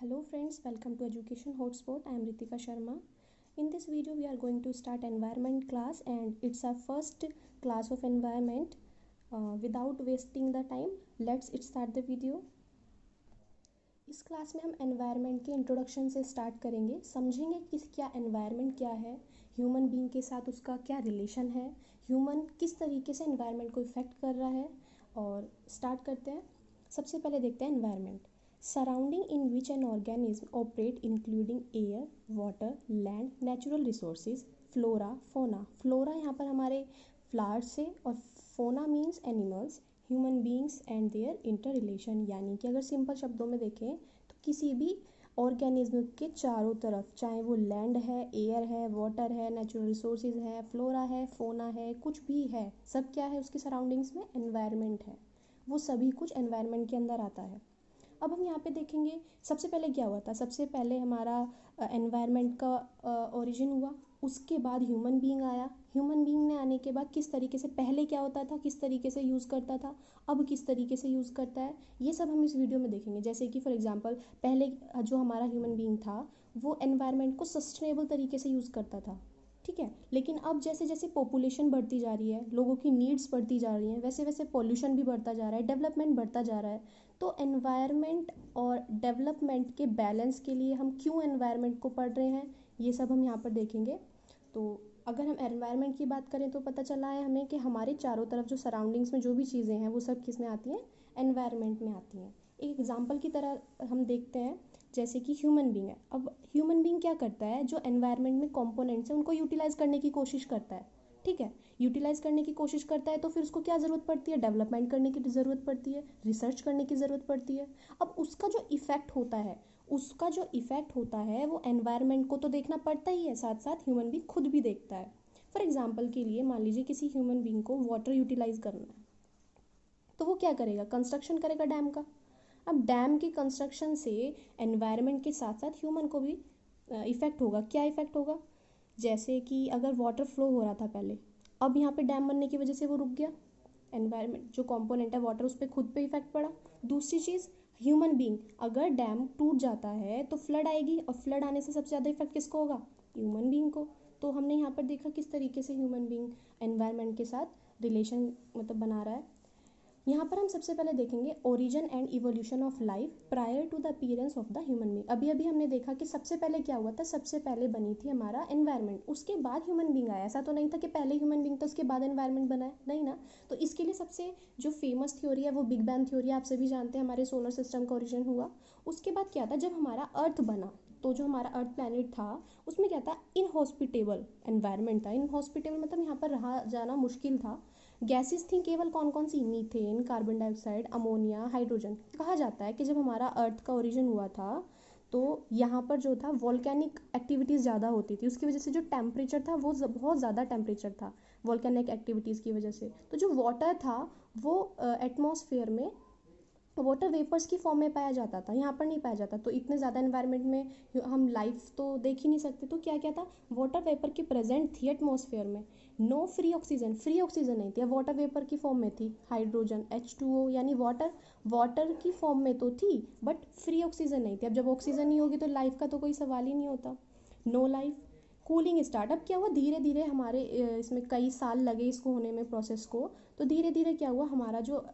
Hello friends, welcome to Education Hotspot. I am Ritika Sharma. In this video we are going to start environment class and it's our first class of environment. Without wasting the time, let's start the video. इस class में हम environment के introduction से start करेंगे, समझेंगे कि क्या environment क्या है, ह्यूमन बीइंग के साथ उसका क्या रिलेशन है, ह्यूमन किस तरीके से एनवायरनमेंट को इफ़ेक्ट कर रहा है। और स्टार्ट करते हैं। सबसे पहले देखते हैं environment, surrounding in which an organism operate including air, water, land, natural resources, flora, fauna. Flora यहाँ पर हमारे फ्लावर्स से और fauna means animals, human beings and their inter relation. यानी कि अगर सिंपल शब्दों में देखें तो किसी भी ऑर्गेनिज्म के चारों तरफ, चाहे वो लैंड है, एयर है, वाटर है, नेचुरल रिसोर्सेज है, फ्लोरा है, फोना है, कुछ भी है, सब क्या है उसकी सराउंडिंग्स में, एनवायरनमेंट है। वो सभी कुछ एनवायरनमेंट के अंदर आता है। अब हम यहाँ पे देखेंगे सबसे पहले क्या हुआ था। सबसे पहले हमारा एनवायरनमेंट का ओरिजिन हुआ, उसके बाद ह्यूमन बीइंग आया। ह्यूमन बीइंग ने आने के बाद किस तरीके से, पहले क्या होता था, किस तरीके से यूज़ करता था, अब किस तरीके से यूज़ करता है, ये सब हम इस वीडियो में देखेंगे। जैसे कि फॉर एग्जांपल पहले जो हमारा ह्यूमन बीइंग था वो एनवायरनमेंट को सस्टेनेबल तरीके से यूज़ करता था, ठीक है। लेकिन अब जैसे जैसे पॉपुलेशन बढ़ती जा रही है, लोगों की नीड्स बढ़ती जा रही हैं, वैसे वैसे पॉल्यूशन भी बढ़ता जा रहा है, डेवलपमेंट बढ़ता जा रहा है। तो एनवायरनमेंट और डेवलपमेंट के बैलेंस के लिए हम क्यों एनवायरनमेंट को पढ़ रहे हैं, ये सब हम यहाँ पर देखेंगे। तो अगर हम एनवायरनमेंट की बात करें तो पता चला है हमें कि हमारे चारों तरफ जो सराउंडिंग्स में जो भी चीज़ें हैं वो सब किस में आती हैं, एनवायरनमेंट में आती हैं। एक एग्जांपल की तरह हम देखते हैं, जैसे कि ह्यूमन बीइंग है। अब ह्यूमन बीइंग क्या करता है, जो एनवायरनमेंट में कंपोनेंट्स हैं उनको यूटिलाइज करने की कोशिश करता है, ठीक है। यूटिलाइज करने की कोशिश करता है तो फिर उसको क्या ज़रूरत पड़ती है, डेवलपमेंट करने की ज़रूरत पड़ती है, रिसर्च करने की ज़रूरत पड़ती है। अब उसका जो इफ़ेक्ट होता है वो एनवायरनमेंट को तो देखना पड़ता ही है, साथ साथ ह्यूमन बीइंग खुद भी देखता है। फॉर एग्जाम्पल के लिए मान लीजिए किसी ह्यूमन बीइंग को वाटर यूटिलाइज करना है तो वो क्या करेगा, कंस्ट्रक्शन करेगा डैम का। अब डैम के कंस्ट्रक्शन से एनवायरनमेंट के साथ साथ ह्यूमन को भी इफ़ेक्ट होगा। क्या इफ़ेक्ट होगा, जैसे कि अगर वाटर फ्लो हो रहा था पहले, अब यहाँ पे डैम बनने की वजह से वो रुक गया, एनवायरनमेंट जो कंपोनेंट है वाटर उस पर खुद पे इफेक्ट पड़ा। दूसरी चीज़, ह्यूमन बीइंग, अगर डैम टूट जाता है तो फ्लड आएगी और फ्लड आने से सबसे ज़्यादा इफेक्ट किसको होगा, ह्यूमन बीइंग को। तो हमने यहाँ पर देखा किस तरीके से ह्यूमन बीइंग एनवायरनमेंट के साथ रिलेशन मतलब बना रहा है। यहाँ पर हम सबसे पहले देखेंगे origin and evolution of life prior to the appearance of the human being. अभी अभी हमने देखा कि सबसे पहले क्या हुआ था, सबसे पहले बनी थी हमारा एनवायरनमेंट, उसके बाद ह्यूमन बीइंग आया। ऐसा तो नहीं था कि पहले ह्यूमन बीइंग था उसके बाद एनवायरनमेंट बना है, नहीं ना। तो इसके लिए सबसे जो फेमस थ्योरी है वो बिग बैंग थ्योरी, आप सभी जानते हैं, हमारे सोलर सिस्टम का ओरिजिन हुआ। उसके बाद क्या था, जब हमारा अर्थ बना तो जो हमारा अर्थ प्लैनेट था उसमें क्या था, इनहॉस्पिटेबल एनवायरनमेंट था। इनहॉस्पिटेबल मतलब यहाँ पर रहा जाना मुश्किल था। गैसेस थी केवल कौन कौन सी, methane, carbon dioxide, ammonia, hydrogen. कहा जाता है कि जब हमारा अर्थ का ओरिजिन हुआ था तो यहाँ पर जो था वॉल्केनिक एक्टिविटीज़ ज़्यादा होती थी, उसकी वजह से जो टेम्परेचर था वो बहुत ज़्यादा टेम्परेचर था वॉल्केनिक एक्टिविटीज़ की वजह से। तो जो वाटर था वो एटमॉस्फेयर में वाटर वेपर्स की फॉर्म में पाया जाता था, यहाँ पर नहीं पाया जाता। तो इतने ज़्यादा एनवायरनमेंट में हम लाइफ तो देख ही नहीं सकते, तो क्या क्या था, वाटर वेपर की प्रेजेंट थी एटमॉस्फेयर में। No free oxygen, free oxygen नहीं थी, अब वाटर वेपर की फॉर्म में थी, हाइड्रोजन H2O, यानी वाटर वाटर की फॉर्म में तो थी बट फ्री ऑक्सीजन नहीं थी। अब जब ऑक्सीजन नहीं होगी तो लाइफ का तो कोई सवाल ही नहीं होता, नो लाइफ। कूलिंग स्टार्ट, अब क्या हुआ, धीरे धीरे हमारे इसमें कई साल लगे इसको होने में, प्रोसेस को। तो धीरे धीरे क्या हुआ, हमारा जो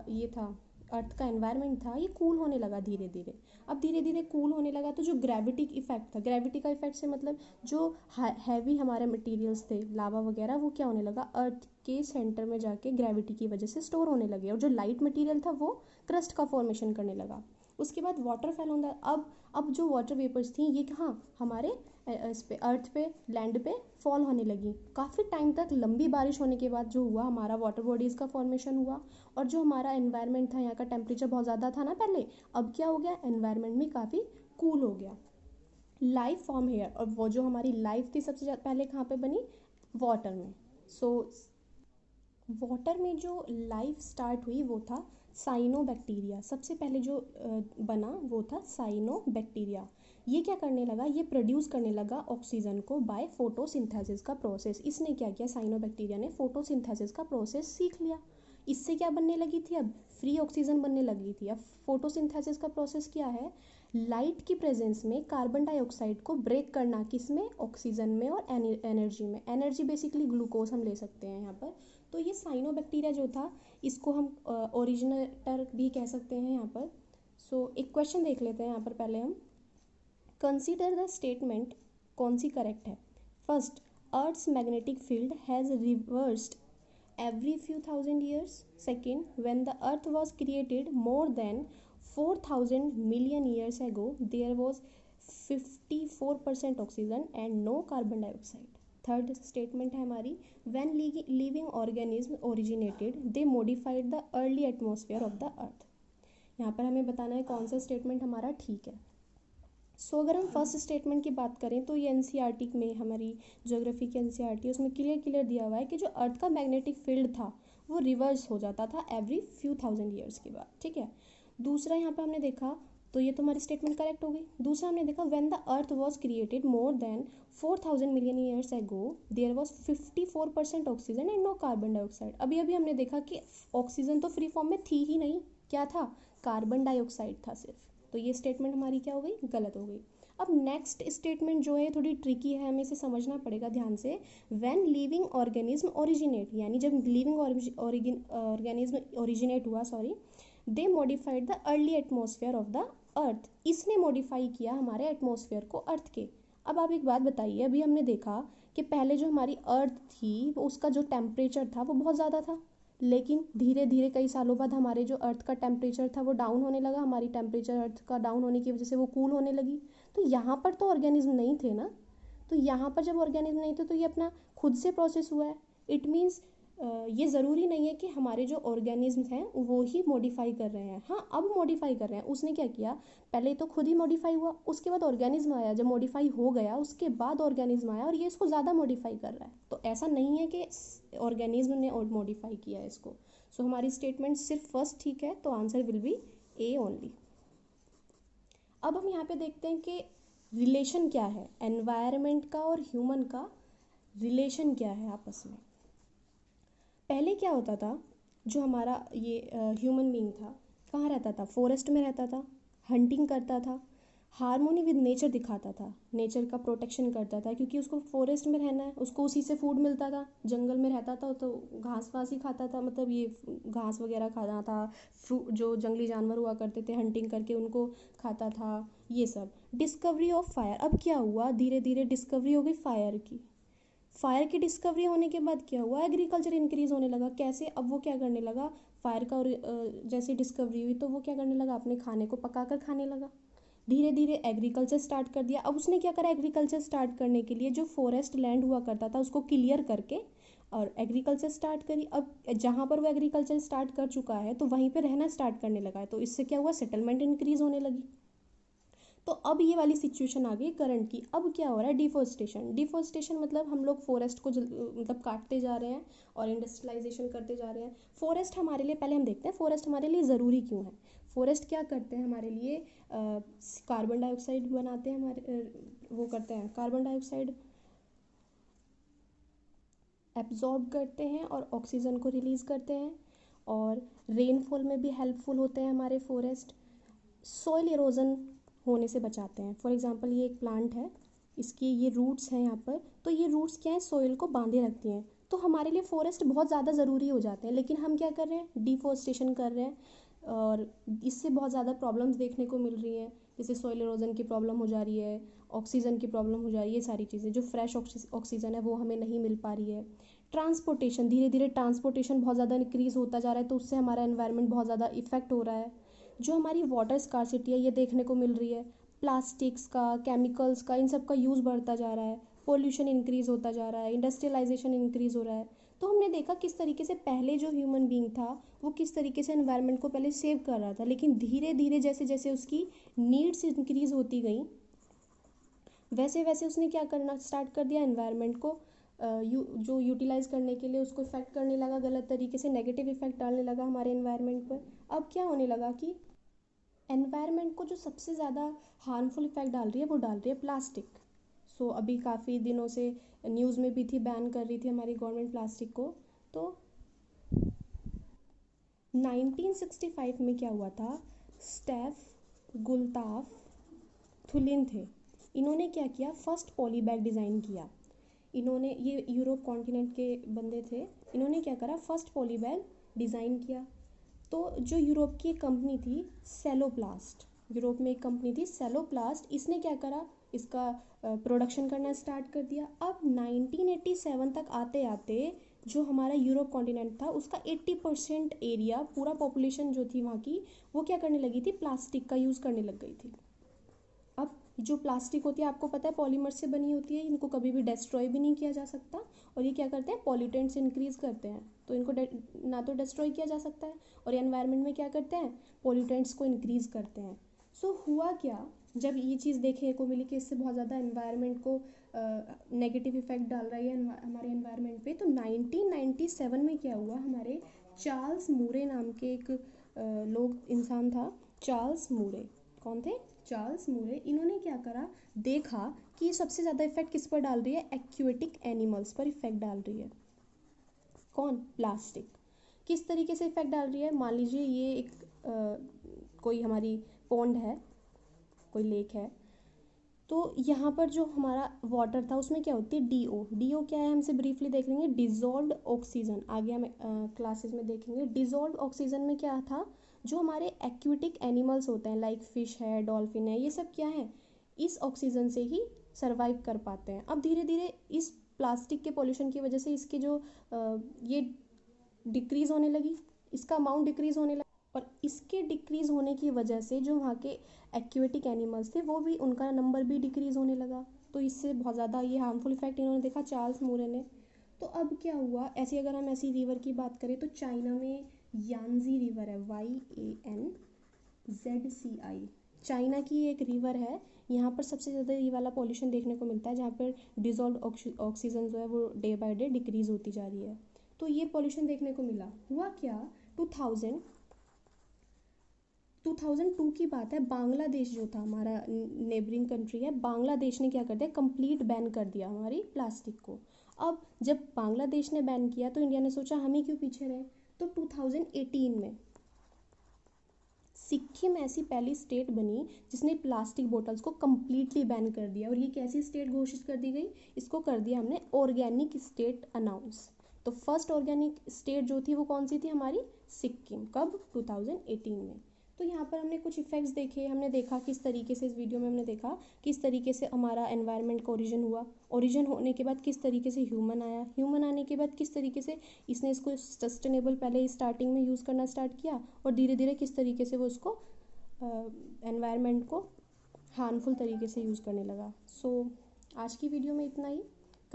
ये था अर्थ का एनवायरनमेंट था ये कूल होने लगा धीरे धीरे। अब धीरे धीरे कूल होने लगा तो जो ग्रेविटी इफेक्ट था, ग्रेविटी का इफेक्ट से मतलब जो हैवी हमारे मटेरियल्स थे, लावा वगैरह, वो क्या होने लगा, अर्थ के सेंटर में जाके ग्रेविटी की वजह से स्टोर होने लगे और जो लाइट मटेरियल था वो क्रस्ट का फॉर्मेशन करने लगा। उसके बाद वाटर फैल होता, अब जो वाटर वेपर्स थी ये कहाँ, हमारे इस पे अर्थ पे, लैंड पे फॉल होने लगी। काफ़ी टाइम तक लंबी बारिश होने के बाद जो हुआ, हमारा वाटर बॉडीज़ का फॉर्मेशन हुआ और जो हमारा एनवायरनमेंट था, यहाँ का टेम्परेचर बहुत ज़्यादा था ना पहले, अब क्या हो गया, एनवायरनमेंट भी काफ़ी कूल हो गया। लाइफ फॉर्म हेयर, और वो जो हमारी लाइफ थी सबसे पहले कहाँ पे बनी, वाटर में। सो वाटर में जो लाइफ स्टार्ट हुई वो था साइनोबैक्टीरिया। सबसे पहले जो बना वो था साइनोबैक्टीरिया। ये क्या करने लगा, ये प्रोड्यूस करने लगा ऑक्सीजन को बाय फोटोसिंथेसिस का प्रोसेस। इसने क्या किया, साइनोबैक्टीरिया ने फोटोसिंथेसिस का प्रोसेस सीख लिया। इससे क्या बनने लगी थी, अब फ्री ऑक्सीजन बनने लगी थी। अब फोटोसिंथेसिस का प्रोसेस क्या है, लाइट की प्रेजेंस में कार्बन डाइऑक्साइड को ब्रेक करना किसमें, ऑक्सीजन में और एनर्जी में। एनर्जी बेसिकली ग्लूकोज हम ले सकते हैं यहाँ पर। तो ये साइनोबैक्टीरिया जो था इसको हम ओरिजिनेटर भी कह सकते हैं यहाँ पर। सो एक क्वेश्चन देख लेते हैं यहाँ पर पहले हम। कंसीडर द स्टेटमेंट, कौन सी करेक्ट है। First, earth's magnetic field has reversed every few thousand years. Second, when the earth was created more than 4000 million years ago, there was 54% oxygen and no carbon dioxide. Third statement है हमारी, when living organisms originated, they modified the early atmosphere of the earth. यहाँ पर हमें बताना है कौन सा statement हमारा ठीक है। अगर हम फर्स्ट स्टेटमेंट की बात करें तो ये एनसीईआरटी में, हमारी ज्योग्राफी की एनसीईआरटी, उसमें क्लियर दिया हुआ है कि जो अर्थ का मैग्नेटिक फील्ड था वो रिवर्स हो जाता था एवरी फ्यू थाउजेंड ईयर्स के बाद। ठीक है। दूसरा यहाँ पे हमने देखा, तो ये तो हमारी स्टेटमेंट करेक्ट हो गई। दूसरा हमने देखा, when the earth was created more than 4000 million years ago, there was 54% oxygen and no carbon dioxide. अभी हमने देखा कि ऑक्सीजन तो फ्री फॉर्म में थी ही नहीं, क्या था, कार्बन डाइऑक्साइड था सिर्फ। तो ये स्टेटमेंट हमारी क्या हो गई, गलत हो गई। अब नेक्स्ट स्टेटमेंट जो है थोड़ी ट्रिकी है, हमें इसे समझना पड़ेगा ध्यान से। व्हेन लिविंग ऑर्गेनिज्म ओरिजिनेट, यानी जब लिविंग ऑर्गेनिज्म ओरिजिनेट हुआ, they modified the early atmosphere of the earth. इसने मॉडिफाई किया हमारे एटमॉस्फेयर को अर्थ के। अब आप एक बात बताइए, अभी हमने देखा कि पहले जो हमारी अर्थ थी वो उसका जो टेम्परेचर था वो बहुत ज़्यादा था, लेकिन धीरे धीरे कई सालों बाद हमारे जो अर्थ का टेम्परेचर था वो डाउन होने लगा, हमारी टेम्परेचर अर्थ का डाउन होने की वजह से वो कूल होने लगी। तो यहाँ पर तो ऑर्गेनिज्म नहीं थे ना, तो यहाँ पर जब ऑर्गेनिज्म नहीं थे तो ये अपना खुद से प्रोसेस हुआ है। इट मीन्स ये ज़रूरी नहीं है कि हमारे जो ऑर्गेनिज्म हैं वो ही मॉडिफाई कर रहे हैं। हाँ, अब मॉडिफाई कर रहे हैं। उसने क्या किया, पहले तो खुद ही मॉडिफाई हुआ, उसके बाद ऑर्गेनिज्म आया, जब मॉडिफाई हो गया उसके बाद ऑर्गेनिज्म आया और ये इसको ज़्यादा मॉडिफाई कर रहा है। तो ऐसा नहीं है कि ऑर्गेनिज्म ने मॉडिफाई किया है इसको। सो हमारी स्टेटमेंट सिर्फ फर्स्ट ठीक है, तो answer will be A only. अब हम यहाँ पे देखते हैं कि रिलेशन क्या है, एनवायरनमेंट का और ह्यूमन का रिलेशन क्या है आपस में। पहले क्या होता था, जो हमारा ये ह्यूमन बीइंग था कहाँ रहता था, फॉरेस्ट में रहता था, हंटिंग करता था, हारमोनी विद नेचर दिखाता था, नेचर का प्रोटेक्शन करता था, क्योंकि उसको फॉरेस्ट में रहना है, उसको उसी से फूड मिलता था। जंगल में रहता था तो घास वास ही खाता था, मतलब ये घास वगैरह खाता था, जो जंगली जानवर हुआ करते थे हंटिंग करके उनको खाता था, ये सब। डिस्कवरी ऑफ फायर, अब क्या हुआ, धीरे धीरे डिस्कवरी हो गई फायर की। फायर की डिस्कवरी होने के बाद क्या हुआ, एग्रीकल्चर इंक्रीज होने लगा। कैसे, अब वो क्या करने लगा, फायर का जैसे डिस्कवरी हुई तो वो क्या करने लगा, अपने खाने को पका कर खाने लगा। धीरे धीरे एग्रीकल्चर स्टार्ट कर दिया। अब उसने क्या करा, एग्रीकल्चर स्टार्ट करने के लिए जो फॉरेस्ट लैंड हुआ करता था उसको क्लियर करके और एग्रीकल्चर स्टार्ट करी। अब जहाँ पर वो एग्रीकल्चर स्टार्ट कर चुका है तो वहीं पे रहना स्टार्ट करने लगा है, तो इससे क्या हुआ, सेटलमेंट इंक्रीज होने लगी। तो अब ये वाली सिचुएशन आ गई करंट की। अब क्या हो रहा है, डिफोरेस्टेशन। डिफोरेस्टेशन मतलब हम लोग फॉरेस्ट को मतलब काटते जा रहे हैं और इंडस्ट्रियलाइजेशन करते जा रहे हैं। फॉरेस्ट हमारे लिए, पहले हम देखते हैं फॉरेस्ट हमारे लिए ज़रूरी क्यों है। फॉरेस्ट क्या करते हैं हमारे लिए, कार्बन डाइऑक्साइड बनाते हैं, हमारे वो करते हैं, कार्बन डाइऑक्साइड एब्जॉर्ब करते हैं और ऑक्सीजन को रिलीज़ करते हैं, और रेनफॉल में भी हेल्पफुल होते हैं हमारे फॉरेस्ट। सॉइल इरोजन होने से बचाते हैं। फॉर एग्जांपल ये एक प्लांट है, इसकी ये रूट्स हैं यहाँ पर, तो ये रूट्स क्या है, सॉइल को बांधे रखती हैं। तो हमारे लिए फॉरेस्ट बहुत ज़्यादा ज़रूरी हो जाते हैं, लेकिन हम क्या कर रहे हैं, डिफॉरेस्टेशन कर रहे हैं, और इससे बहुत ज़्यादा प्रॉब्लम्स देखने को मिल रही हैं, जैसे सॉइल इरोजन की प्रॉब्लम हो जा रही है, ऑक्सीजन की प्रॉब्लम हो जा रही है, ये सारी चीज़ें, जो फ्रेश ऑक्सीजन है वो हमें नहीं मिल पा रही है। ट्रांसपोर्टेशन, धीरे धीरे ट्रांसपोर्टेशन बहुत ज़्यादा इंक्रीज़ होता जा रहा है, तो उससे हमारा एनवायरनमेंट बहुत ज़्यादा इफेक्ट हो रहा है। जो हमारी वाटर स्कार्सिटी है ये देखने को मिल रही है, प्लास्टिक्स का, केमिकल्स का, इन सब का यूज़ बढ़ता जा रहा है, पोल्यूशन इंक्रीज़ होता जा रहा है, इंडस्ट्रियलाइजेशन इंक्रीज़ हो रहा है। तो हमने देखा किस तरीके से पहले जो ह्यूमन बीइंग था वो किस तरीके से एनवायरनमेंट को पहले सेव कर रहा था, लेकिन धीरे धीरे जैसे जैसे उसकी नीड्स इंक्रीज़ होती गई वैसे वैसे उसने क्या करना स्टार्ट कर दिया, एनवायरनमेंट को जो यूटिलाइज़ करने के लिए उसको इफेक्ट करने लगा, गलत तरीके से नेगेटिव इफेक्ट डालने लगा हमारे एनवायरनमेंट पर। अब क्या होने लगा कि एनवायरनमेंट को जो सबसे ज़्यादा हार्मफुल इफेक्ट डाल रही है वो डाल रही है प्लास्टिक। सो अभी काफ़ी दिनों से न्यूज़ में भी थी, बैन कर रही थी हमारी गवर्नमेंट प्लास्टिक को। तो 1965 में क्या हुआ था, स्टेफ गुलताफ बर्थुलिन थे, इन्होंने क्या किया, फर्स्ट पॉली बैग डिज़ाइन किया। इन्होंने, ये यूरोप कॉन्टिनेंट के बंदे थे, इन्होंने क्या करा, फर्स्ट पॉली बैग डिज़ाइन किया। तो जो यूरोप की एक कंपनी थी सेलोप्लास्ट, यूरोप में एक कंपनी थी सेलोप्लास्ट, इसने क्या करा, इसका प्रोडक्शन करना स्टार्ट कर दिया। अब 1987 तक आते आते जो हमारा यूरोप कॉन्टिनेंट था उसका 80% एरिया, पूरा पॉपुलेशन जो थी वहाँ की, वो क्या करने लगी थी, प्लास्टिक का यूज़ करने लग गई थी। अब जो प्लास्टिक होती है आपको पता है पॉलीमर से बनी होती है, इनको कभी भी डिस्ट्रॉय भी नहीं किया जा सकता, और ये क्या करते हैं, पॉल्यूटेंट्स इंक्रीज करते हैं, तो इनको ना तो डिस्ट्रॉय किया जा सकता है, और एनवायरनमेंट में क्या करते हैं, पॉल्यूटेंट्स को इंक्रीज करते हैं। सो हुआ क्या, जब ये चीज़ देखने को मिली कि इससे बहुत ज़्यादा एनवायरनमेंट को नेगेटिव इफेक्ट डाल रहा है हमारे एनवायरनमेंट पे, तो 1997 में क्या हुआ, हमारे चार्ल्स मूरे नाम के एक लोग इंसान था, चार्ल्स मूरे, कौन थे, चार्ल्स मूरे, इन्होंने क्या करा, देखा कि ये सबसे ज़्यादा इफेक्ट किस पर डाल रही है, एक्वेटिक एनिमल्स पर इफेक्ट डाल रही है। कौन, प्लास्टिक। किस तरीके से इफेक्ट डाल रही है, मान लीजिए ये एक कोई हमारी पॉन्ड है, कोई लेक है, तो यहाँ पर जो हमारा वाटर था उसमें क्या होती है, डीओ। डीओ क्या है, हमसे ब्रीफली देख लेंगे, डिजॉल्व्ड ऑक्सीजन, आगे हम क्लासेस में देखेंगे। डिजॉल्व्ड ऑक्सीजन में क्या था, जो हमारे एक्वेटिक एनिमल्स होते हैं लाइक फिश है, डॉल्फिन है, ये सब क्या है, इस ऑक्सीजन से ही सर्वाइव कर पाते हैं। अब धीरे धीरे इस प्लास्टिक के पॉल्यूशन की वजह से इसके जो ये डिक्रीज़ होने लगी, इसका अमाउंट डिक्रीज़ होने लगा, और इसके डिक्रीज़ होने की वजह से जो वहाँ के एक्वेटिक एनिमल्स थे वो भी, उनका नंबर भी डिक्रीज़ होने लगा। तो इससे बहुत ज़्यादा ये हार्मफुल इफेक्ट इन्होंने देखा, चार्ल्स मूरे ने। तो अब क्या हुआ, ऐसी अगर हम ऐसी रिवर की बात करें तो चाइना में यांजी रिवर है, YANZCI, चाइना की एक रिवर है, यहाँ पर सबसे ज़्यादा ये वाला पॉल्यूशन देखने को मिलता है, जहाँ पर डिजॉल्व ऑक्सीजन जो है वो डे बाय डे डिक्रीज़ होती जा रही है। तो ये पॉल्यूशन देखने को मिला। हुआ क्या, 2002 की बात है, बांग्लादेश जो था हमारा नेबरिंग कंट्री है, बांग्लादेश ने क्या कर दिया, कंप्लीट बैन कर दिया हमारी प्लास्टिक को। अब जब बांग्लादेश ने बैन किया तो इंडिया ने सोचा हम ही क्यों पीछे रहे, तो 2018 में सिक्किम ऐसी पहली स्टेट बनी जिसने प्लास्टिक बोतल्स को कम्प्लीटली बैन कर दिया। और ये कैसी स्टेट घोषित कर दी गई, इसको कर दिया हमने ऑर्गेनिक स्टेट अनाउंस। तो फर्स्ट ऑर्गेनिक स्टेट जो थी वो कौन सी थी, हमारी सिक्किम, कब, 2018 में। तो यहाँ पर हमने कुछ इफेक्ट्स देखे, हमने देखा किस तरीके से, इस वीडियो में हमने देखा किस तरीके से हमारा एनवायरनमेंट का ओरिजिन हुआ, ओरिजिन होने के बाद किस तरीके से ह्यूमन आया, ह्यूमन आने के बाद किस तरीके से इसने इसको सस्टेनेबल पहले स्टार्टिंग में यूज़ करना स्टार्ट किया, और धीरे धीरे किस तरीके से वो उसको एनवायरनमेंट को हार्मफुल तरीके से यूज़ करने लगा। सो आज की वीडियो में इतना ही।